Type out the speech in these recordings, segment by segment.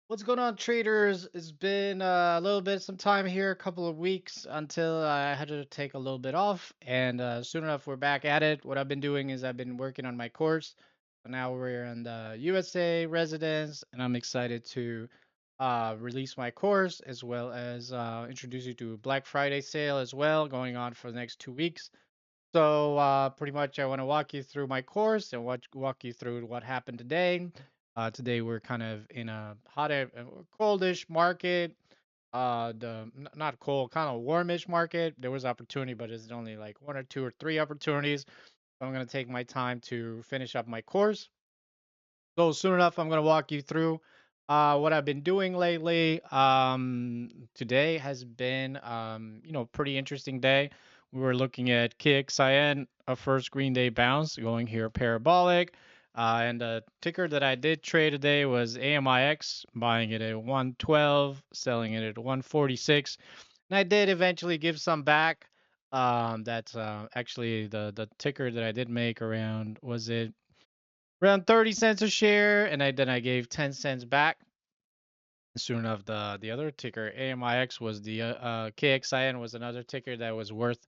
What's going on, traders? It's been a little bit, some time here, a couple of weeks until I had to take a little bit off. And soon enough, we're back at it. What I've been doing is I've been working on my course. So now we're in the USA residence, and I'm excited to release my course as well as introduce you to Black Friday sale as well, going on for the next 2 weeks. So pretty much, I want to walk you through my course and walk you through what happened today. Today we're kind of in a coldish market. Not cold, kind of warmish market. There was opportunity, but it's only like one or two or three opportunities. So I'm gonna take my time to finish up my course. So soon enough, I'm gonna walk you through what I've been doing lately. Today has been pretty interesting day. We were looking at KXIN, a first Green Day bounce, going here parabolic. And the ticker that I did trade today was AMIX, buying it at 112, selling it at 146. And I did eventually give some back. That's actually the ticker that I did make around, was it around 30 cents a share, and then I gave 10 cents back. Soon enough, the other ticker AMIX was the KXIN was another ticker that was worth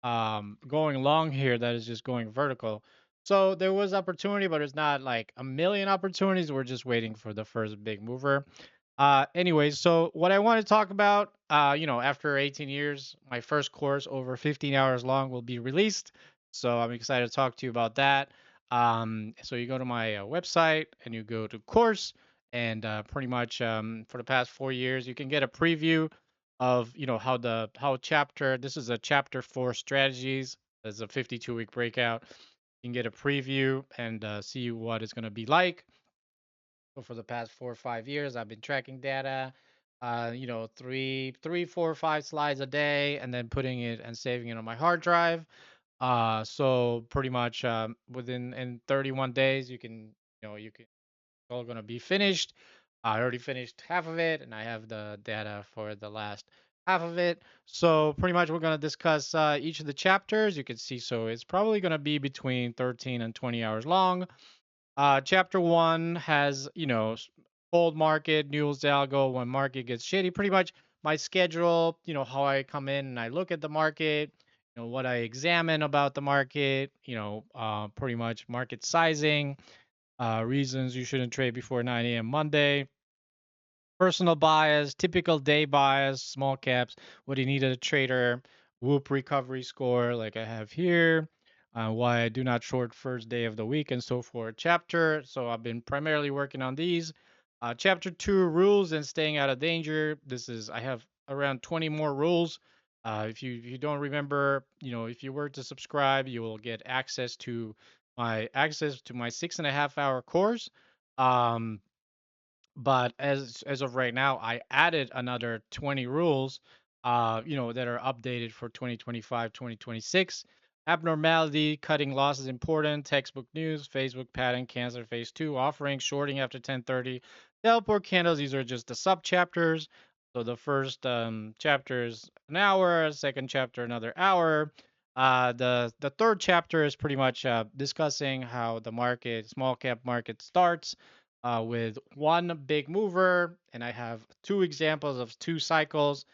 going long here, that is just going vertical. So there was opportunity, but it's not like a million opportunities. We're just waiting for the first big mover. Anyways, so what I want to talk about, after 18 years, my first course over 15 hours long will be released. So I'm excited to talk to you about that. So you go to my website and you go to course, and pretty much for the past 4 years, you can get a preview of how chapter. This is a chapter 4 strategies. There's a 52-week breakout. You can get a preview and see what it's going to be like. So for the past 4 or 5 years, I've been tracking data, three, 4, 5 slides a day, and then putting it and saving it on my hard drive. So pretty much within in 31 days, you can all gonna be finished. I already finished half of it, and I have the data for the last half of it. So pretty much we're gonna discuss each of the chapters. You can see, so it's probably gonna be between 13 and 20 hours long. Chapter one has, cold market, news algo, when market gets shitty. Pretty much my schedule, how I come in and I look at the market, what I examine about the market, pretty much market sizing, reasons you shouldn't trade before 9 a.m. Monday, personal bias, typical day bias, small caps, what you need as a trader, whoop recovery score, like I have here, why I do not short first day of the week, and so forth. Chapter, so I've been primarily working on these. Chapter two, rules and staying out of danger. I have around 20 more rules. If you don't remember, if you were to subscribe, you will get access to my 6.5 hour course. Um, but as of right now, I added another 20 rules, that are updated for 2025, 2026. Abnormality, cutting loss is important. Textbook news, Facebook pattern, cancer phase two, offering, shorting after 10:30. Teleport candles, these are just the sub chapters. So the first chapter is an hour, second chapter another hour. The third chapter is pretty much discussing how the market, small cap market starts with one big mover, and I have two examples of two cycles.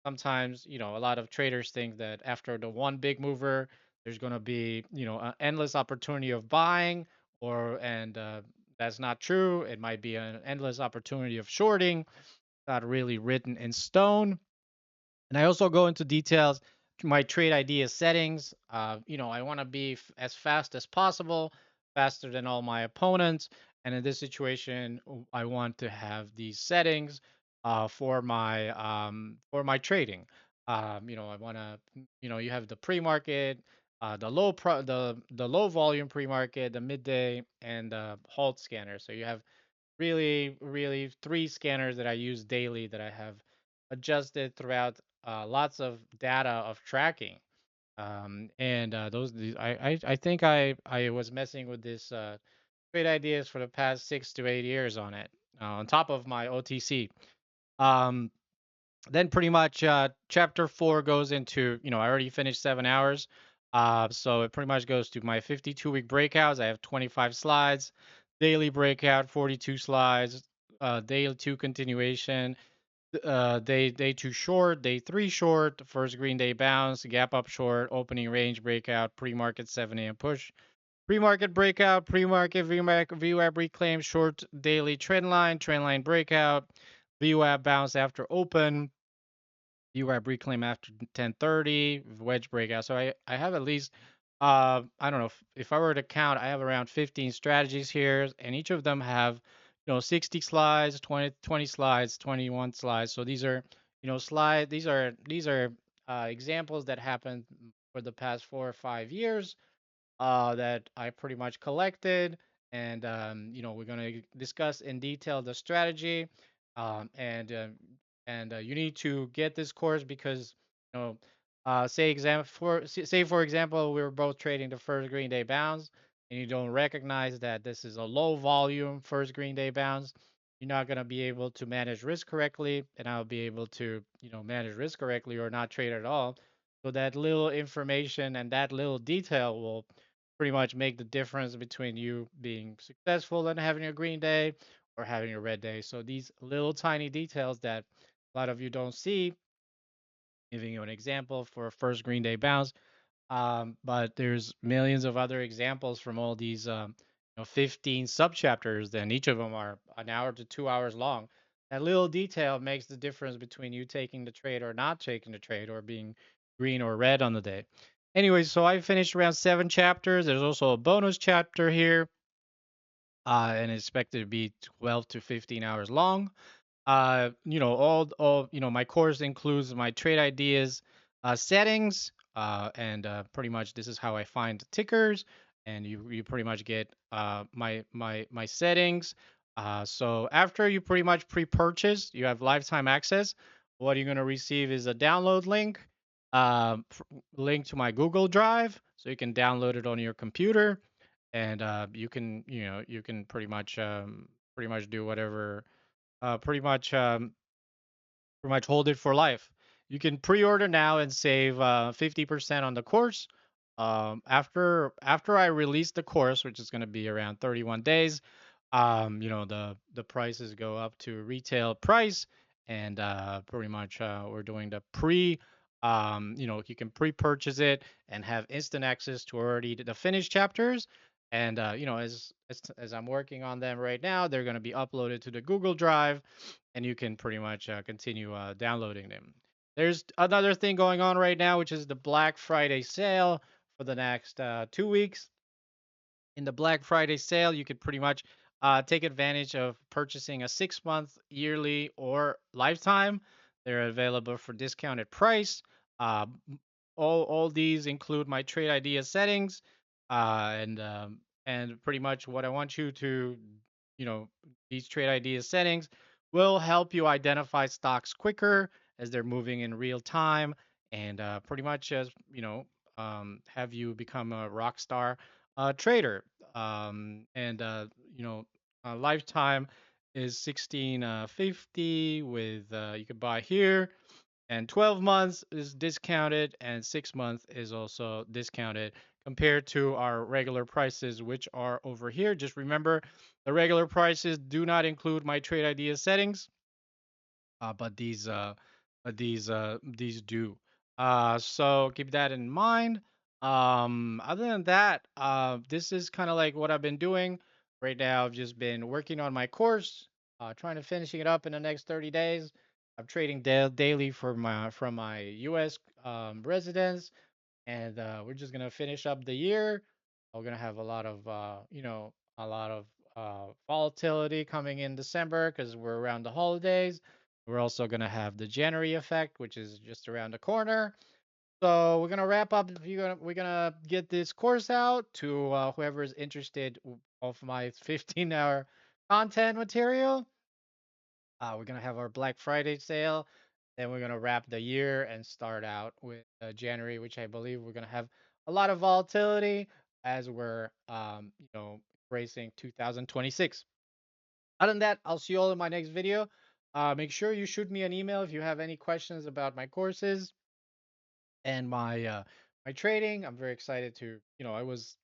Sometimes, a lot of traders think that after the one big mover, there's going to be, an endless opportunity of buying, and that's not true. It might be an endless opportunity of shorting, not really written in stone. And I also go into details to my trade idea settings. I want to be as fast as possible, faster than all my opponents. And in this situation, I want to have these settings for my trading. I want to, you have the pre-market, the low volume pre-market, the midday, and the halt scanner. So you have really, really three scanners that I use daily that I have adjusted throughout lots of data of tracking. And I think I was messing with this trade ideas for the past 6 to 8 years on it, on top of my OTC. Um, then pretty much chapter four goes into, I already finished 7 hours. So it pretty much goes to my 52-week breakouts. I have 25 slides, daily breakout, 42 slides, day two continuation, day two short, day three short, first green day bounce, gap up short, opening range breakout, pre-market 7 a.m. push, pre-market breakout, pre-market VWAP reclaim, short daily trend line breakout, VWAP bounce after open, VWAP reclaim after 10:30, wedge breakout. So I have at least I don't know if I were to count, I have around 15 strategies here, and each of them have 60 slides, 20 slides, 21 slides. So these are these are examples that happened for the past 4 or 5 years that I pretty much collected. And, we're going to discuss in detail the strategy. Um, and uh, and you need to get this course because, you know, say for example, we were both trading the first Green Day bounce, and you don't recognize that this is a low volume first Green Day bounce. You're not going to be able to manage risk correctly, and I'll be able to, manage risk correctly or not trade at all. So that little information and that little detail will pretty much make the difference between you being successful and having a green day or having a red day. So these little tiny details that a lot of you don't see, giving you an example for a first green day bounce. But there's millions of other examples from all these 15 subchapters, and each of them are an hour to 2 hours long. That little detail makes the difference between you taking the trade or not taking the trade or being green or red on the day. Anyway, so I finished around 7 chapters. There's also a bonus chapter here, and it's expected to be 12 to 15 hours long. My course includes my trade ideas, settings, and pretty much this is how I find tickers, and you pretty much get my settings. So after you pretty much pre-purchase, you have lifetime access. What you're gonna receive is a download link, link to my Google Drive, so you can download it on your computer, and you can pretty much do whatever pretty much hold it for life. You can pre-order now and save 50% on the course. After I release the course, which is going to be around 31 days, the prices go up to retail price, and pretty much we're doing the you can pre-purchase it and have instant access to already the finished chapters. And as I'm working on them right now, they're going to be uploaded to the Google Drive, and you can pretty much continue downloading them. There's another thing going on right now, which is the Black Friday sale for the next 2 weeks. In the Black Friday sale, you could pretty much take advantage of purchasing a 6 month, yearly, or lifetime. They're available for discounted price. Uh, all these include my trade idea settings, and pretty much what I want you to, you know, these trade idea settings will help you identify stocks quicker as they're moving in real time, and pretty much as have you become a rock star trader. And lifetime is 1650 with you could buy here, and 12 months is discounted, and 6 months is also discounted compared to our regular prices, which are over here. Just remember, the regular prices do not include my trade idea settings, but these do. So keep that in mind. Other than that, this is kind of like what I've been doing right now. I've just been working on my course, trying to finishing it up in the next 30 days. I'm trading daily from my U.S. Residence, and we're just gonna finish up the year. We're gonna have a lot of volatility coming in December because we're around the holidays. We're also gonna have the January effect, which is just around the corner. So we're gonna wrap up. We're gonna get this course out to whoever is interested of my 15-hour content material. We're gonna have our Black Friday sale. Then we're gonna wrap the year and start out with January, which I believe we're gonna have a lot of volatility as we're embracing 2026. Other than that, I'll see you all in my next video. Make sure you shoot me an email if you have any questions about my courses and my trading. I'm very excited to, I was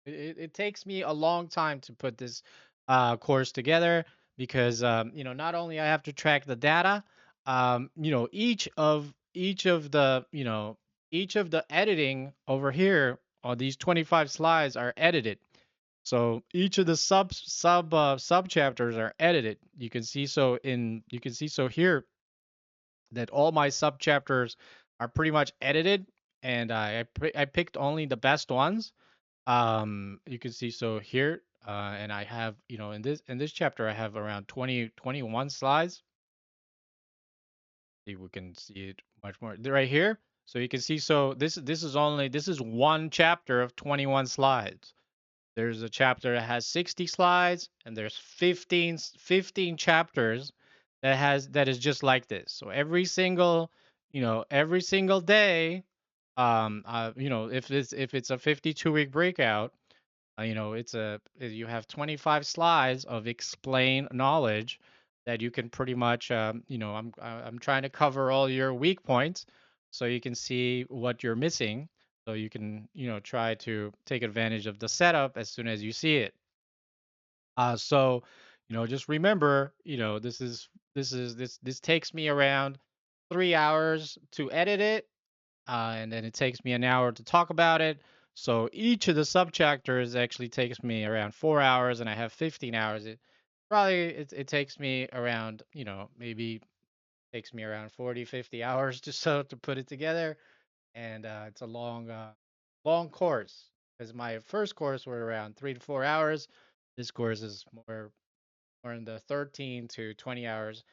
it takes me a long time to put this course together because not only I have to track the data, each of the each of the editing over here on these 25 slides are edited. So each of the sub chapters are edited. You can see so here that all my sub chapters are pretty much edited, and I picked only the best ones. You can see so here, and I have in this chapter I have around 21 slides. See, we can see it much more right here. So you can see so this is one chapter of 21 slides. There's a chapter that has 60 slides, and there's 15 chapters that is just like this. So every single day, if it's a 52-week breakout, you have 25 slides of explain knowledge that you can pretty much, I'm trying to cover all your weak points so you can see what you're missing. So you can, try to take advantage of the setup as soon as you see it. So, just remember, this takes me around 3 hours to edit it, and then it takes me an hour to talk about it. So each of the subchapters actually takes me around 4 hours, and I have 15 hours. It takes me around, maybe takes me around 40, 50 hours to put it together, and it's a long course because my first course were around 3 to 4 hours. This course is more in the 13 to 20 hours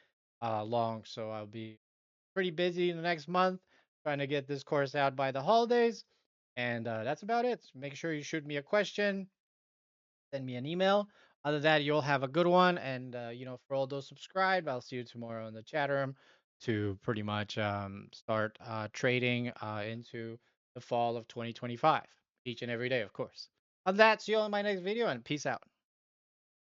long, so I'll be pretty busy in the next month trying to get this course out by the holidays. And that's about it. Make sure you shoot me a question, send me an email. Other than that, you'll have a good one. And, for all those subscribed, I'll see you tomorrow in the chat room to pretty much start trading into the fall of 2025 each and every day, of course. On that, see you all in my next video and peace out.